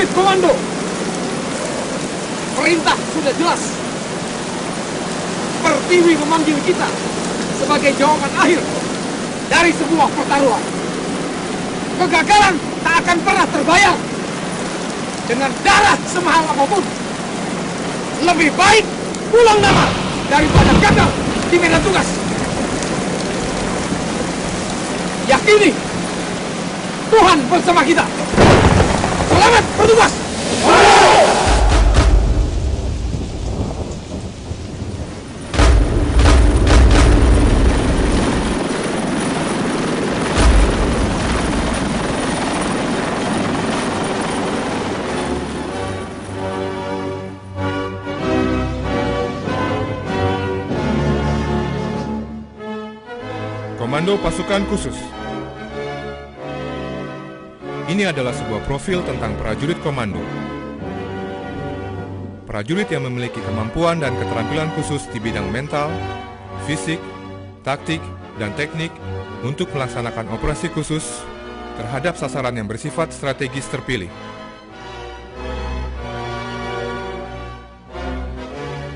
prajurit komando. Perintah sudah jelas. Pertiwi memanggil kita sebagai jawaban akhir dari sebuah pertaruhan. Kegagalan tak akan pernah terbayar dengan darah semahal apapun. Lebih baik pulang nama daripada gagal di medan tugas. Yakini Tuhan bersama kita. Selamat bertugas. Komando Pasukan Khusus. Ini adalah sebuah profil tentang prajurit komando. Prajurit yang memiliki kemampuan dan keterampilan khusus di bidang mental, fisik, taktik, dan teknik untuk melaksanakan operasi khusus terhadap sasaran yang bersifat strategis terpilih.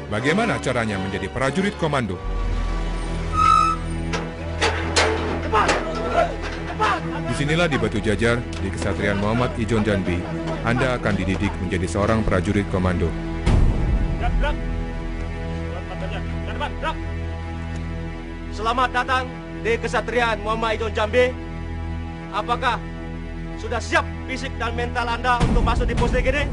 Bagaimana caranya menjadi prajurit komando? Disinilah di Batu Jajar, di Kesatrian Muhammad Ijon Janbi, Anda akan dididik menjadi seorang prajurit komando. Selamat datang di Kesatrian Muhammad Ijon Jambi. Apakah sudah siap fisik dan mental Anda untuk masuk di pos DGD?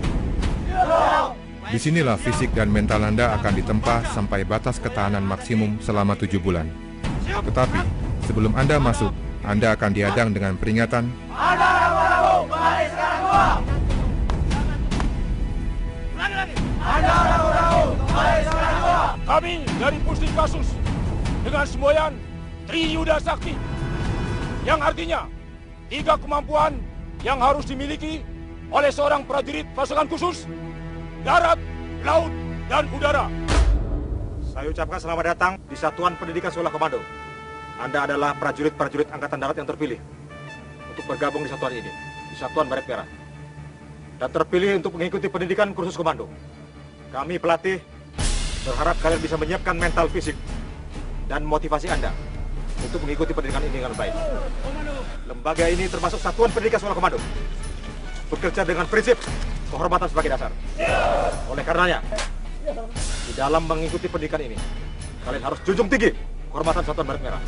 Disinilah fisik dan mental Anda akan ditempa sampai batas ketahanan maksimum selama 7 bulan. Tetapi, sebelum Anda masuk, Anda akan dihadang dengan peringatan Anda ragu-ragu, kembali sekarang gua. Anda ragu-ragu, kembali sekarang gua. Kami dari Pusdikasus dengan semboyan Triyuda Sakti, yang artinya 3 kemampuan yang harus dimiliki oleh seorang prajurit pasukan khusus darat, laut, dan udara. Saya ucapkan selamat datang di Satuan Pendidikan Sekolah Komando. Anda adalah prajurit-prajurit Angkatan Darat yang terpilih untuk bergabung di satuan ini, di Satuan Baret Merah. Dan terpilih untuk mengikuti pendidikan kursus komando. Kami pelatih berharap kalian bisa menyiapkan mental fisik dan motivasi Anda untuk mengikuti pendidikan ini dengan baik. Lembaga ini termasuk Satuan Pendidikan Sekolah Komando, bekerja dengan prinsip kehormatan sebagai dasar. Oleh karenanya, di dalam mengikuti pendidikan ini, kalian harus junjung tinggi kehormatan Satuan Baret Merah.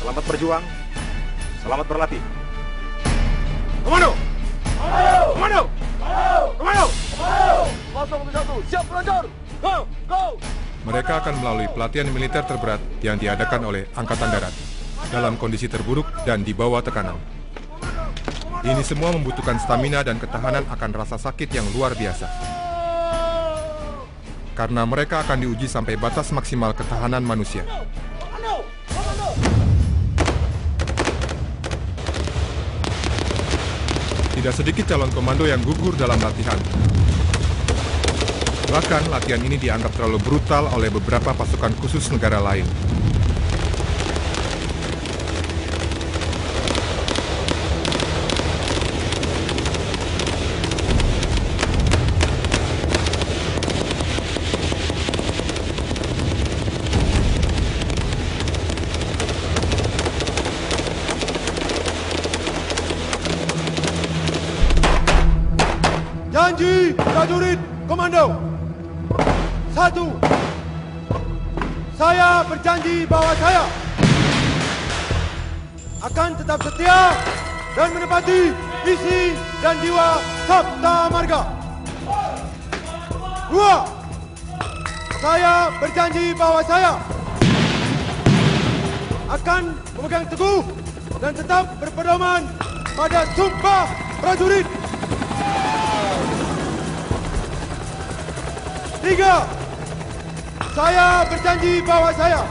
Selamat berjuang, selamat berlatih. Komando! Komando! Komando! Komando! 071, siap meluncur. Go! Go! mereka akan melalui pelatihan militer terberat yang diadakan oleh Angkatan Darat dalam kondisi terburuk dan di bawah tekanan. Ini semua membutuhkan stamina dan ketahanan akan rasa sakit yang luar biasa. Karena mereka akan diuji sampai batas maksimal ketahanan manusia. Tidak sedikit calon komando yang gugur dalam latihan. Bahkan latihan ini dianggap terlalu brutal oleh beberapa pasukan khusus negara lain. Janji prajurit komando. 1. Saya berjanji bahwa saya akan tetap setia dan menepati visi dan jiwa Sabta Marga. 2. Saya berjanji bahwa saya akan memegang teguh dan tetap berpedoman pada Sumpah Prajurit. 3. Saya berjanji bahwa saya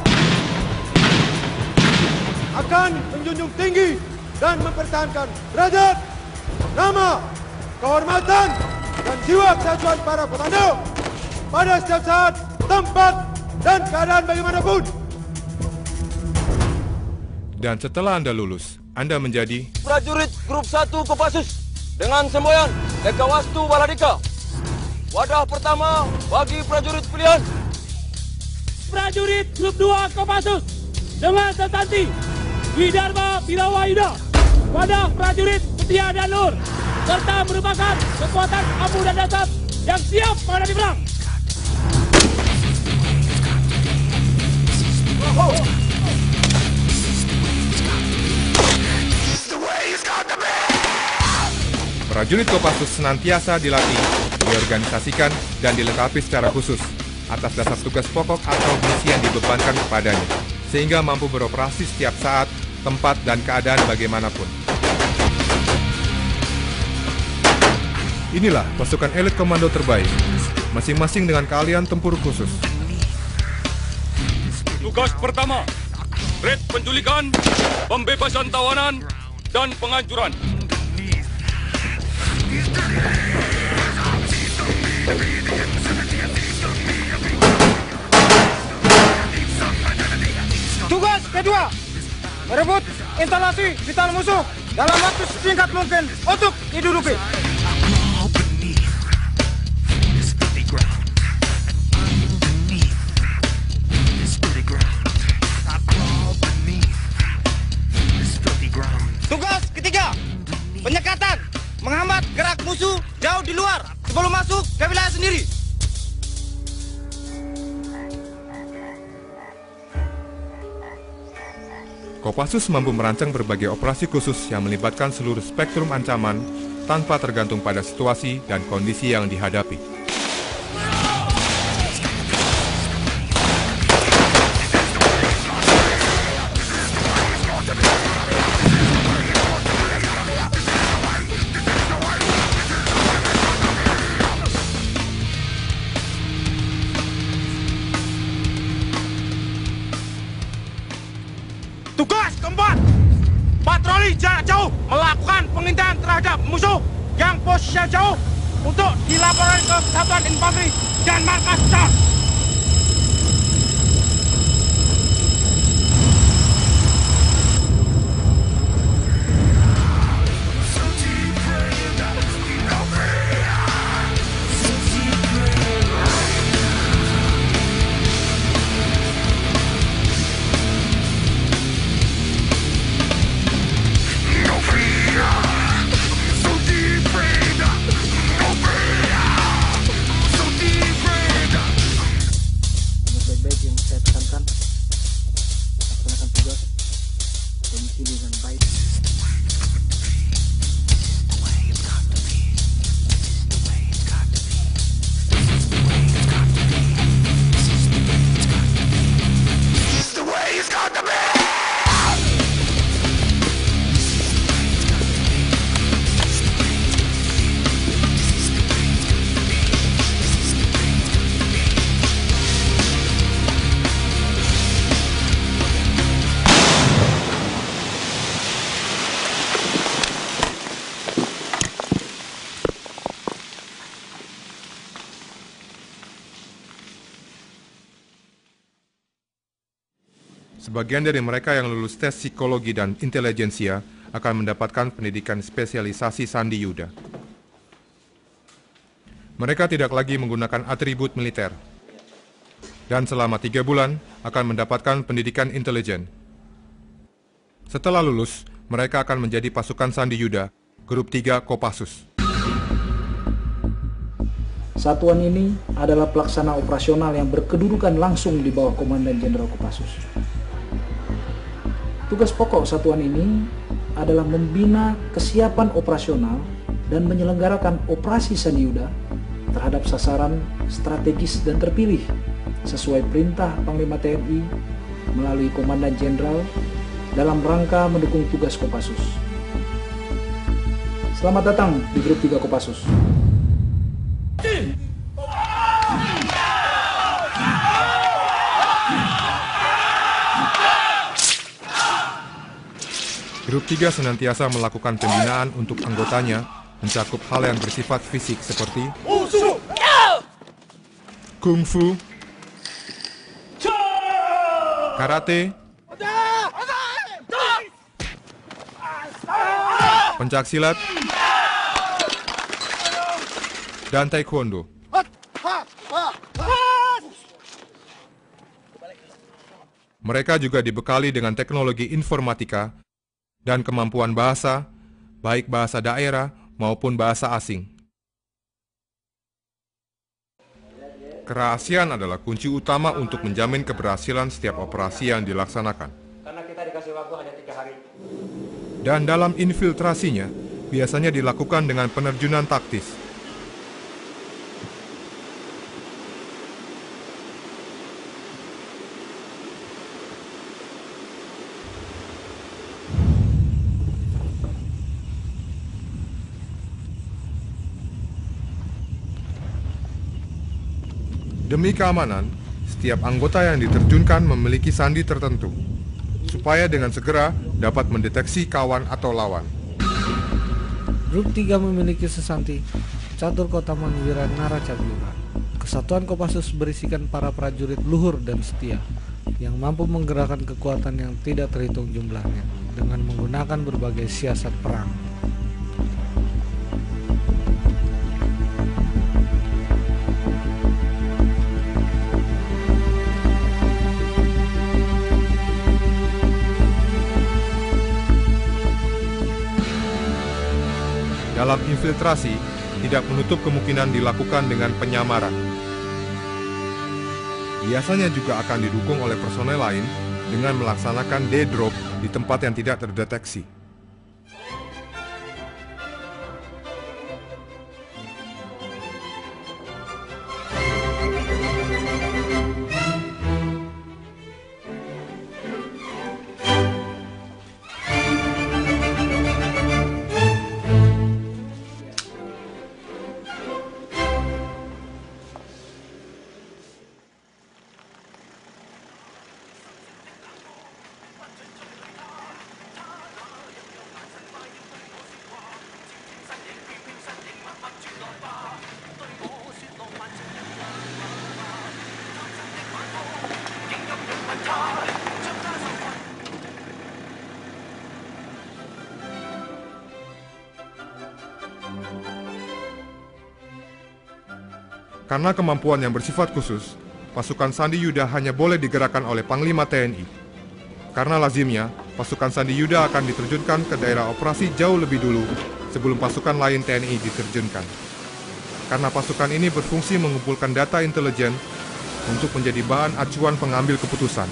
akan menjunjung tinggi dan mempertahankan derajat, nama, kehormatan, dan jiwa kesatuan para komando pada setiap saat, tempat, dan keadaan bagaimanapun. Dan setelah Anda lulus, Anda menjadi prajurit grup 1 Kopassus dengan semboyan Ekawastu Baladika. Wadah pertama bagi prajurit pilihan. Prajurit grup 2 Kopassus dengan setanti Widharma Birawayuda. Wadah prajurit setia dan lur, serta merupakan kekuatan ampuh dan dasar yang siap menghadapi perang. prajurit Kopassus senantiasa dilatih, diorganisasikan, dan dilengkapi secara khusus atas dasar tugas pokok atau misi yang dibebankan kepadanya, sehingga mampu beroperasi setiap saat, tempat, dan keadaan bagaimanapun. Inilah pasukan elit komando terbaik, masing-masing dengan keahlian tempur khusus. Tugas pertama, red penculikan, pembebasan tawanan, dan penghancuran. Tugas kedua, merebut instalasi vital musuh dalam waktu sesingkat mungkin untuk diduduki. Tugas ketiga, penyekatan, menghambat gerak musuh jauh di luar sebelum masuk ke wilayah sendiri. Kopassus mampu merancang berbagai operasi khusus yang melibatkan seluruh spektrum ancaman tanpa tergantung pada situasi dan kondisi yang dihadapi. Tugas keempat, patroli jarak jauh melakukan pengintaian terhadap musuh yang posisinya jauh untuk dilaporkan ke satuan infanteri dan markas besar. Sebagian dari mereka yang lulus tes psikologi dan intelijensia akan mendapatkan pendidikan spesialisasi Sandi Yuda. Mereka tidak lagi menggunakan atribut militer, dan selama 3 bulan akan mendapatkan pendidikan intelijen. Setelah lulus, mereka akan menjadi pasukan Sandi Yuda, grup 3 Kopassus. Satuan ini adalah pelaksana operasional yang berkedudukan langsung di bawah Komandan Jenderal Kopassus. Tugas pokok satuan ini adalah membina kesiapan operasional dan menyelenggarakan operasi Sandi Yuda terhadap sasaran strategis dan terpilih sesuai perintah Panglima TNI melalui Komandan Jenderal dalam rangka mendukung tugas Kopassus. Selamat datang di grup 3 Kopassus. Grup 3 senantiasa melakukan pembinaan untuk anggotanya, mencakup hal yang bersifat fisik seperti kungfu, karate, pencaksilat, dan taekwondo. Mereka juga dibekali dengan teknologi informatika dan kemampuan bahasa, baik bahasa daerah maupun bahasa asing. Kerahasiaan adalah kunci utama untuk menjamin keberhasilan setiap operasi yang dilaksanakan. Karena kita dikasih waktu hanya 3 hari. Dan dalam infiltrasinya, biasanya dilakukan dengan penerjunan taktis. Demi keamanan, setiap anggota yang diterjunkan memiliki sandi tertentu, supaya dengan segera dapat mendeteksi kawan atau lawan. Grup 3 memiliki sesanti, Catur Kotaman Wira Naracabura. Kesatuan Kopassus berisikan para prajurit luhur dan setia, yang mampu menggerakkan kekuatan yang tidak terhitung jumlahnya, dengan menggunakan berbagai siasat perang. Dalam infiltrasi, tidak menutup kemungkinan dilakukan dengan penyamaran. Biasanya juga akan didukung oleh personel lain dengan melaksanakan D-drop di tempat yang tidak terdeteksi. Karena kemampuan yang bersifat khusus, pasukan Sandi Yuda hanya boleh digerakkan oleh Panglima TNI. Karena lazimnya, pasukan Sandi Yuda akan diterjunkan ke daerah operasi jauh lebih dulu sebelum pasukan lain TNI diterjunkan. Karena pasukan ini berfungsi mengumpulkan data intelijen untuk menjadi bahan acuan pengambil keputusan.